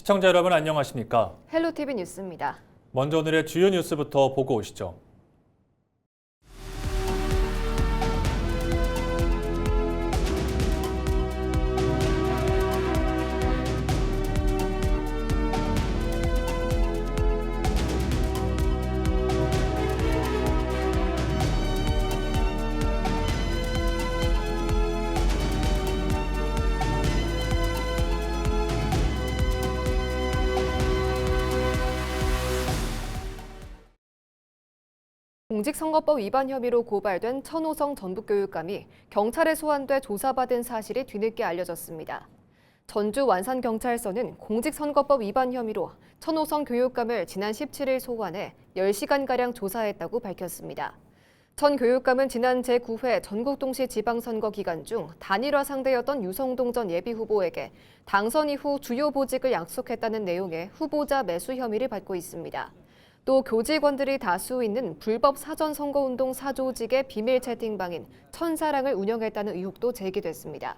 시청자 여러분 안녕하십니까? 헬로티비 뉴스입니다. 먼저 오늘의 주요 뉴스부터 보고 오시죠. 공직선거법 위반 혐의로 고발된 천호성 전북교육감이 경찰에 소환돼 조사받은 사실이 뒤늦게 알려졌습니다. 전주 완산경찰서는 공직선거법 위반 혐의로 천호성 교육감을 지난 17일 소환해 10시간가량 조사했다고 밝혔습니다. 천 교육감은 지난 제9회 전국동시 지방선거 기간 중 단일화 상대였던 유성동 전 예비후보에게 당선 이후 주요 보직을 약속했다는 내용의 후보자 매수 혐의를 받고 있습니다. 또 교직원들이 다수 있는 불법 사전선거운동 사조직의 비밀 채팅방인 천사랑을 운영했다는 의혹도 제기됐습니다.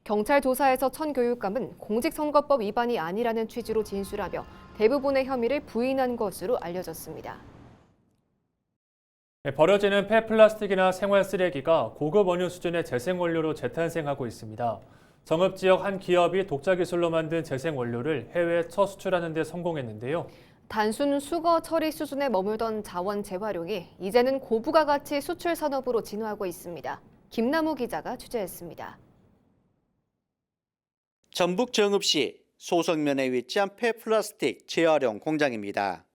경찰 조사에서 천 교육감은 공직선거법 위반이 아니라는 취지로 진술하며 대부분의 혐의를 부인한 것으로 알려졌습니다. 버려지는 폐플라스틱이나 생활 쓰레기가 고급 원유 수준의 재생원료로 재탄생하고 있습니다. 정읍지역 한 기업이 독자 기술로 만든 재생원료를 해외에 첫 수출하는 데 성공했는데요. 단순 수거 처리 수준에 머물던 자원 재활용이 이제는 고부가가치 수출 산업으로 진화하고 있습니다. 김남우 기자가 취재했습니다. 전북 정읍시 소성면에 위치한 폐플라스틱 재활용 공장입니다.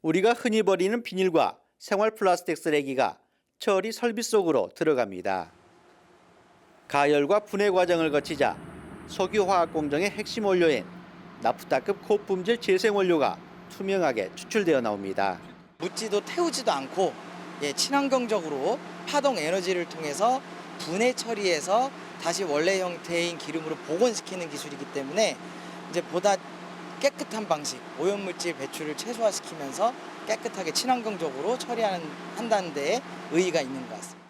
우리가 흔히 버리는 비닐과 생활 플라스틱 쓰레기가 처리 설비 속으로 들어갑니다. 가열과 분해 과정을 거치자 석유화학 공정의 핵심 원료인 나프타급 고품질 재생원료가 투명하게 추출되어 나옵니다. 묻지도 태우지도 않고 친환경적으로 파동 에너지를 통해서 분해 처리해서 다시 원래 형태인 기름으로 복원시키는 기술이기 때문에 이제 보다 깨끗한 방식, 오염물질 배출을 최소화시키면서 깨끗하게 친환경적으로 처리한다는 데에 의의가 있는 것 같습니다.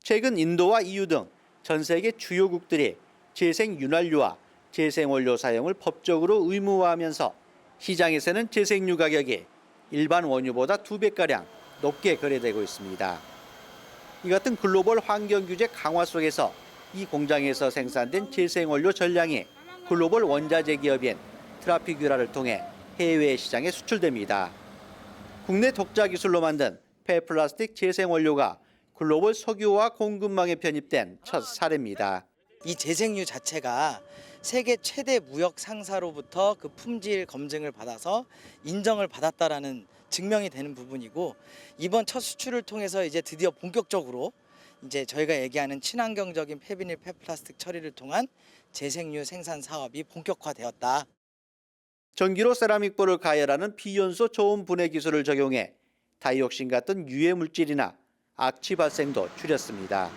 최근 인도와 EU 등 전 세계 주요국들이 재생윤활유와 재생원료 사용을 법적으로 의무화하면서 시장에서는 재생유 가격이 일반 원유보다 2배가량 높게 거래되고 있습니다. 이 같은 글로벌 환경 규제 강화 속에서 이 공장에서 생산된 재생원료 전량이 글로벌 원자재 기업인 트라피규라를 통해 해외 시장에 수출됩니다. 국내 독자 기술로 만든 폐플라스틱 재생원료가 글로벌 석유화 공급망에 편입된 첫 사례입니다. 이 재생유 자체가 세계 최대 무역 상사로부터 그 품질 검증을 받아서 인정을 받았다라는 증명이 되는 부분이고, 이번 첫 수출을 통해서 이제 드디어 본격적으로 이제 저희가 얘기하는 친환경적인 폐비닐 폐플라스틱 처리를 통한 재생유 생산 사업이 본격화되었다. 전기로 세라믹볼을 가열하는 비연소 저온 분해 기술을 적용해 다이옥신 같은 유해 물질이나 악취 발생도 줄였습니다.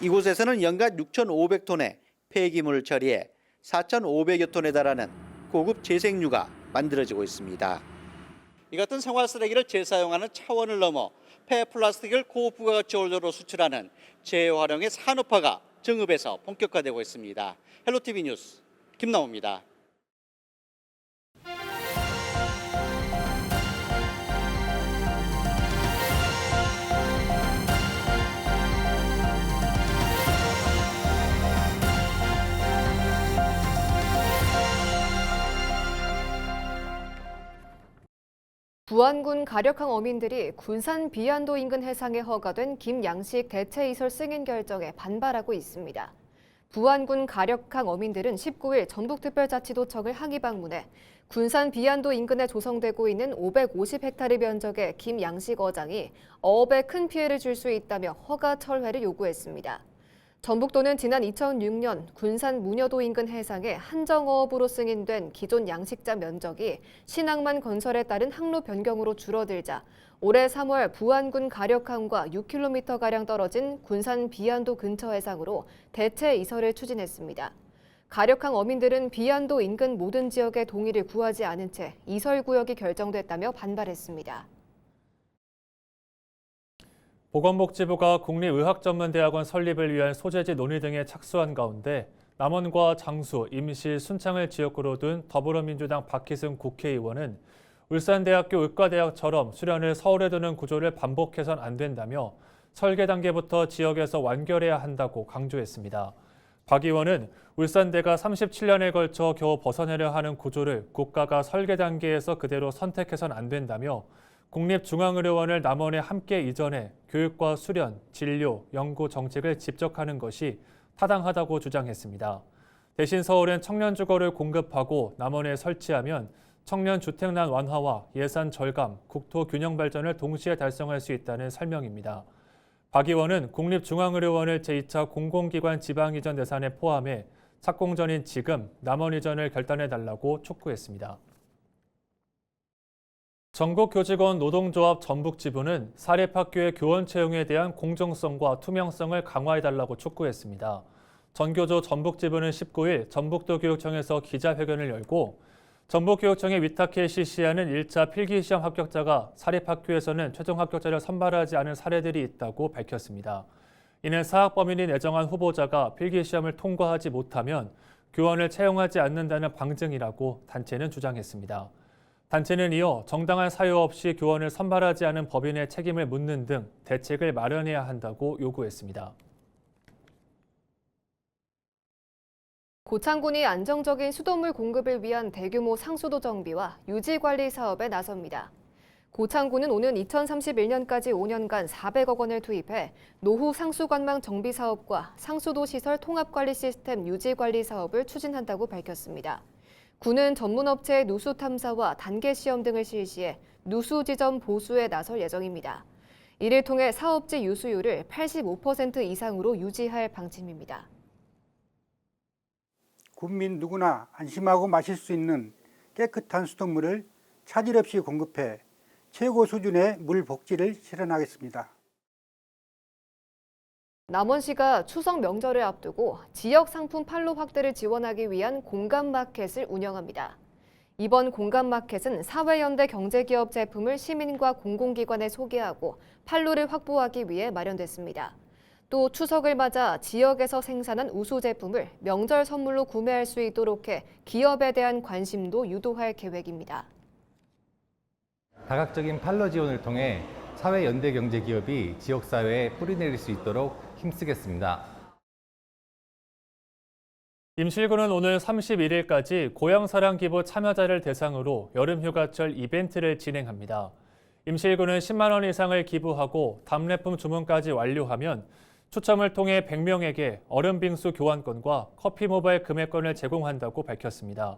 이곳에서는 연간 6,500톤의 폐기물을 처리해 4,500여 톤에 달하는 고급 재생유가 만들어지고 있습니다. 이 같은 생활 쓰레기를 재사용하는 차원을 넘어 폐플라스틱을 고부가가치 원료로 수출하는 재활용의 산업화가 정읍에서 본격화되고 있습니다. 헬로티비 뉴스 김남우입니다. 부안군 가력항 어민들이 군산 비안도 인근 해상에 허가된 김양식 대체이설 승인 결정에 반발하고 있습니다. 부안군 가력항 어민들은 19일 전북특별자치도청을 항의 방문해 군산 비안도 인근에 조성되고 있는 550헥타르 면적의 김양식 어장이 어업에 큰 피해를 줄 수 있다며 허가 철회를 요구했습니다. 전북도는 지난 2006년 군산 문여도 인근 해상에 한정어업으로 승인된 기존 양식장 면적이 신항만 건설에 따른 항로 변경으로 줄어들자 올해 3월 부안군 가력항과 6km가량 떨어진 군산 비안도 근처 해상으로 대체 이설을 추진했습니다. 가력항 어민들은 비안도 인근 모든 지역의 동의를 구하지 않은 채 이설 구역이 결정됐다며 반발했습니다. 보건복지부가 국립의학전문대학원 설립을 위한 소재지 논의 등에 착수한 가운데 남원과 장수, 임시, 순창을 지역구로 둔 더불어민주당 박희승 국회의원은 울산대학교 의과대학처럼 수련을 서울에 두는 구조를 반복해선 안 된다며 설계 단계부터 지역에서 완결해야 한다고 강조했습니다. 박 의원은 울산대가 37년에 걸쳐 겨우 벗어내려 하는 구조를 국가가 설계 단계에서 그대로 선택해선 안 된다며 국립중앙의료원을 남원에 함께 이전해 교육과 수련, 진료, 연구 정책을 집적하는 것이 타당하다고 주장했습니다. 대신 서울엔 청년주거를 공급하고 남원에 설치하면 청년 주택난 완화와 예산 절감, 국토 균형 발전을 동시에 달성할 수 있다는 설명입니다. 박 의원은 국립중앙의료원을 제2차 공공기관 지방이전 예산에 포함해 착공 전인 지금 남원 이전을 결단해달라고 촉구했습니다. 전국교직원 노동조합 전북지부는 사립학교의 교원 채용에 대한 공정성과 투명성을 강화해달라고 촉구했습니다. 전교조 전북지부는 19일 전북도 교육청에서 기자회견을 열고 전북교육청에 위탁해 실시하는 1차 필기시험 합격자가 사립학교에서는 최종 합격자를 선발하지 않은 사례들이 있다고 밝혔습니다. 이는 사학범인이 내정한 후보자가 필기시험을 통과하지 못하면 교원을 채용하지 않는다는 방증이라고 단체는 주장했습니다. 단체는 이어 정당한 사유 없이 교원을 선발하지 않은 법인의 책임을 묻는 등 대책을 마련해야 한다고 요구했습니다. 고창군이 안정적인 수돗물 공급을 위한 대규모 상수도 정비와 유지 관리 사업에 나섭니다. 고창군은 오는 2031년까지 5년간 400억 원을 투입해 노후 상수관망 정비 사업과 상수도 시설 통합 관리 시스템 유지 관리 사업을 추진한다고 밝혔습니다. 군은 전문업체의 누수 탐사와 단계 시험 등을 실시해 누수 지점 보수에 나설 예정입니다. 이를 통해 사업지 유수율을 85% 이상으로 유지할 방침입니다. 국민 누구나 안심하고 마실 수 있는 깨끗한 수돗물을 차질 없이 공급해 최고 수준의 물 복지를 실현하겠습니다. 남원시가 추석 명절을 앞두고 지역 상품 판로 확대를 지원하기 위한 공감마켓을 운영합니다. 이번 공감마켓은 사회연대 경제기업 제품을 시민과 공공기관에 소개하고 판로를 확보하기 위해 마련됐습니다. 또 추석을 맞아 지역에서 생산한 우수 제품을 명절 선물로 구매할 수 있도록 해 기업에 대한 관심도 유도할 계획입니다. 다각적인 판로 지원을 통해 사회연대 경제기업이 지역사회에 뿌리내릴 수 있도록 힘쓰겠습니다. 임실군은 오늘 31일까지 고향사랑 기부 참여자를 대상으로 여름휴가철 이벤트를 진행합니다. 임실군은 10만 원 이상을 기부하고 답례품 주문까지 완료하면 추첨을 통해 100명에게 얼음빙수 교환권과 커피 모바일 금액권을 제공한다고 밝혔습니다.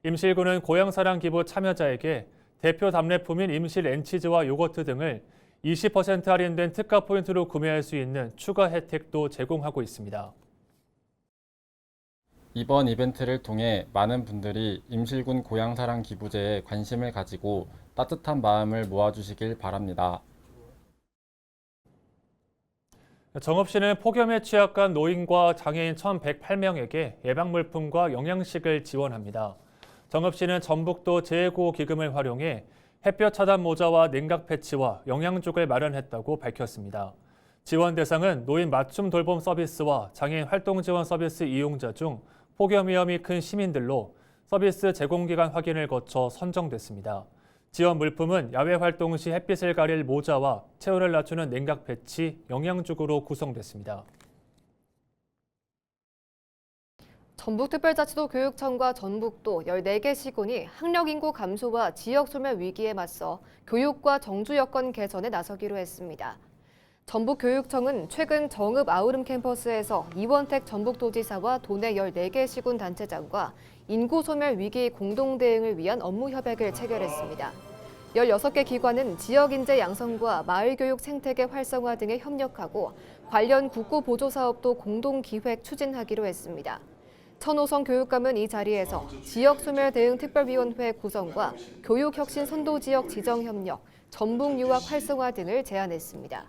임실군은 고향사랑 기부 참여자에게 대표 답례품인 임실 앤치즈와 요거트 등을 20% 할인된 특가 포인트로 구매할 수 있는 추가 혜택도 제공하고 있습니다. 이번 이벤트를 통해 많은 분들이 임실군 고향사랑 기부제에 관심을 가지고 따뜻한 마음을 모아주시길 바랍니다. 정읍시는 폭염에 취약한 노인과 장애인 1,108명에게 예방물품과 영양식을 지원합니다. 정읍시는 전북도 재해구호기금을 활용해 햇볕 차단 모자와 냉각 패치와 영양죽을 마련했다고 밝혔습니다. 지원 대상은 노인 맞춤 돌봄 서비스와 장애인 활동 지원 서비스 이용자 중 폭염 위험이 큰 시민들로 서비스 제공기간 확인을 거쳐 선정됐습니다. 지원 물품은 야외 활동 시 햇빛을 가릴 모자와 체온을 낮추는 냉각 패치, 영양죽으로 구성됐습니다. 전북특별자치도 교육청과 전북도 14개 시군이 학력 인구 감소와 지역 소멸 위기에 맞서 교육과 정주 여건 개선에 나서기로 했습니다. 전북교육청은 최근 정읍 아우름 캠퍼스에서 이원택 전북도지사와 도내 14개 시군 단체장과 인구 소멸 위기 공동 대응을 위한 업무 협약을 체결했습니다. 16개 기관은 지역 인재 양성과 마을 교육 생태계 활성화 등에 협력하고 관련 국고 보조 사업도 공동 기획 추진하기로 했습니다. 천호성 교육감은 이 자리에서 지역소멸 대응 특별위원회 구성과 교육혁신 선도지역 지정 협력, 전북 유학 활성화 등을 제안했습니다.